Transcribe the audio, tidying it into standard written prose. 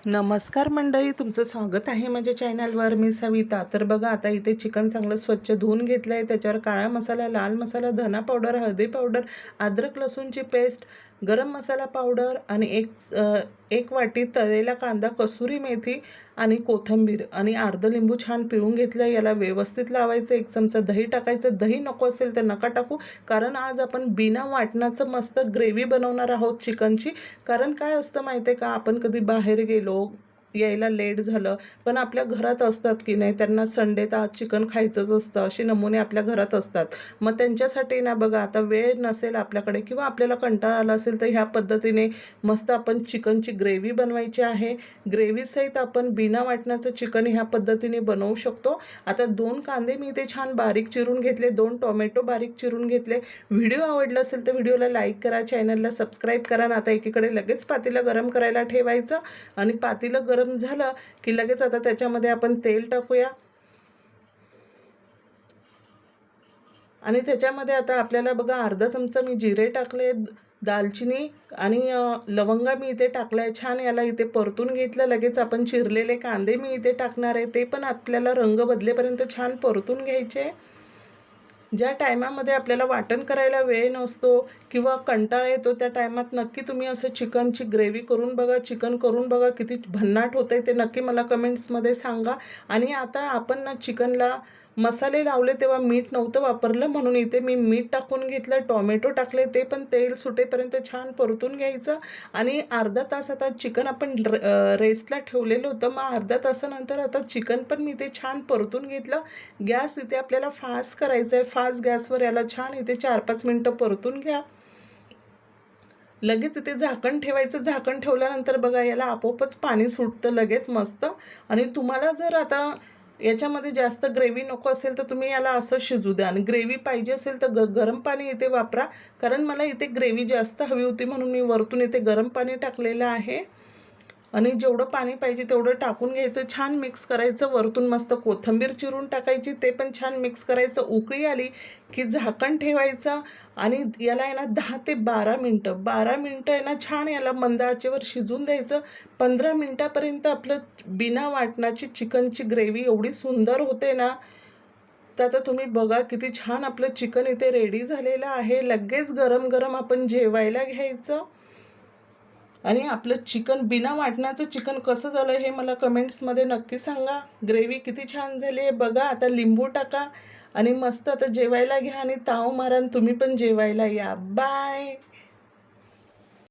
नमस्कार मंडळी, तुमचं स्वागत आहे माझ्या चॅनलवर. मी सविता. तर बघा, आता इथे चिकन चांगलं स्वच्छ धुवून घेतलं आहे. त्याच्यावर काळा मसाला, लाल मसाला, धना पावडर, हळदी पावडर, अद्रक लसूणची पेस्ट, गरम मसाला पावडर आणि एक वाटी तळलेला कांदा, कसुरी मेथी आणि कोथिंबीर आणि अर्ध लिंबू छान पिळून घेतलं. याला व्यवस्थित लावायचं. 1 चमचा दही टाकायचं. दही नको असेल तर नका टाकू, कारण आज आपण बिना वाटणाचं मस्त ग्रेव्ही बनवणार आहोत चिकनची. कारण काय असतं माहिती आहे का, आपण कधी बाहेर गेलो, यायला लेट झालं, पण आपल्या घरात असतात की नाही, त्यांना संडे तर आज चिकन खायचंच असतं, असे नमुने आपल्या घरात असतात. मग त्यांच्यासाठी ना बघा, आता वेळ नसेल आपल्याकडे किंवा आपल्याला कंटाळा आला असेल तर ह्या पद्धतीने मस्त आपण चिकनची ग्रेव्ही बनवायची आहे. ग्रेव्हीसहित आपण बिना वाटणाचं चिकन ह्या पद्धतीने बनवू शकतो. आता 2 कांदे मी इथे छान बारीक चिरून घेतले, 2 टोमॅटो बारीक चिरून घेतले. व्हिडिओ आवडला असेल तर व्हिडिओला लाईक करा, चॅनलला सबस्क्राईब करा. आता एकीकडे लगेच पातेलं गरम करायला ठेवायचं आणि पातेलं गरम झालं की लगेच आता त्याच्यामध्ये आपण तेल टाकूया आणि त्याच्यामध्ये आता आपल्याला बघा अर्धा चमचा मी जिरे टाकले, दालचिनी आणि लवंगा मी इथे टाकलाय. छान याला इथे परतून घेतलं. लगेच आपण चिरलेले कांदे मी इथे टाकणार आहे, ते पण आपल्याला रंग बदलेपर्यंत छान परतून घ्यायचे. ज्या टायमामध्ये आपल्याला वाटण करायला वेळ नसतो किंवा कंटाळा येतो, त्या टायमात नक्की तुम्ही असं चिकनची ग्रेव्ही करून बघा, चिकन करून बघा, किती भन्नाट होतं आहे ते नक्की मला कमेंट्समध्ये सांगा. आणि आता आपण ना चिकनला मसाले लावले तेव्हा मीठ नव्हतं वापरलं, म्हणून इथे मी मीठ टाकून घेतलं. टोमॅटो टाकले, ते पण तेल सुटेपर्यंत छान परतून घ्यायचं. आणि अर्धा तास आता चिकन आपण रेस्टला ठेवलेलं होतं, मग अर्धा तासानंतर आता चिकन पण मी ते छान परतून घेतलं. गॅस इथे आपल्याला फास्ट करायचं आहे. फास्ट गॅसवर याला छान इथे 4-5 मिनटं परतून घ्या. लगेच इथे झाकण ठेवायचं. झाकण ठेवल्यानंतर बघा, याला आपोआपच पाणी सुटतं लगेच मस्त. आणि तुम्हाला जर आता याच्यामध्ये जास्त ग्रेव्ही नको असेल तर तुम्ही याला असं शिजू द्या, आणि ग्रेव्ही पाहिजे असेल तर गरम पाणी इथे वापरा. कारण मला इथे ग्रेव्ही जास्त हवी होती म्हणून मी वरतून इथे गरम पाणी टाकलेलं आहे. आणि जेवढं पाणी पाहिजे तेवढं टाकून घ्यायचं. छान मिक्स करायचं. वरतून मस्त कोथिंबीर चिरून टाकायची, ते पण छान मिक्स करायचं. उकळी आली की झाकण ठेवायचं आणि याला आहे ना 10 ते 12 मिनटं आहे ना छान याला मंद आचेवर शिजून द्यायचं. 15 मिनटापर्यंत आपलं बिना वाटणाची चिकनची ग्रेव्ही एवढी सुंदर होते ना. तर आता तुम्ही बघा किती छान आपलं चिकन इथे रेडी झालेलं आहे. लगेच गरम गरम आपण जेवायला घ्यायचं. आणि आपलं चिकन बिना वाटणाचं चिकन कसं झालं हे मला कमेंट्समध्ये नक्की सांगा. ग्रेव्ही किती छान झाली आहे बघा. आता लिंबू टाका आणि मस्त आता जेवायला घ्या आणि ताव मारा. तुम्ही पण जेवायला या. बाय.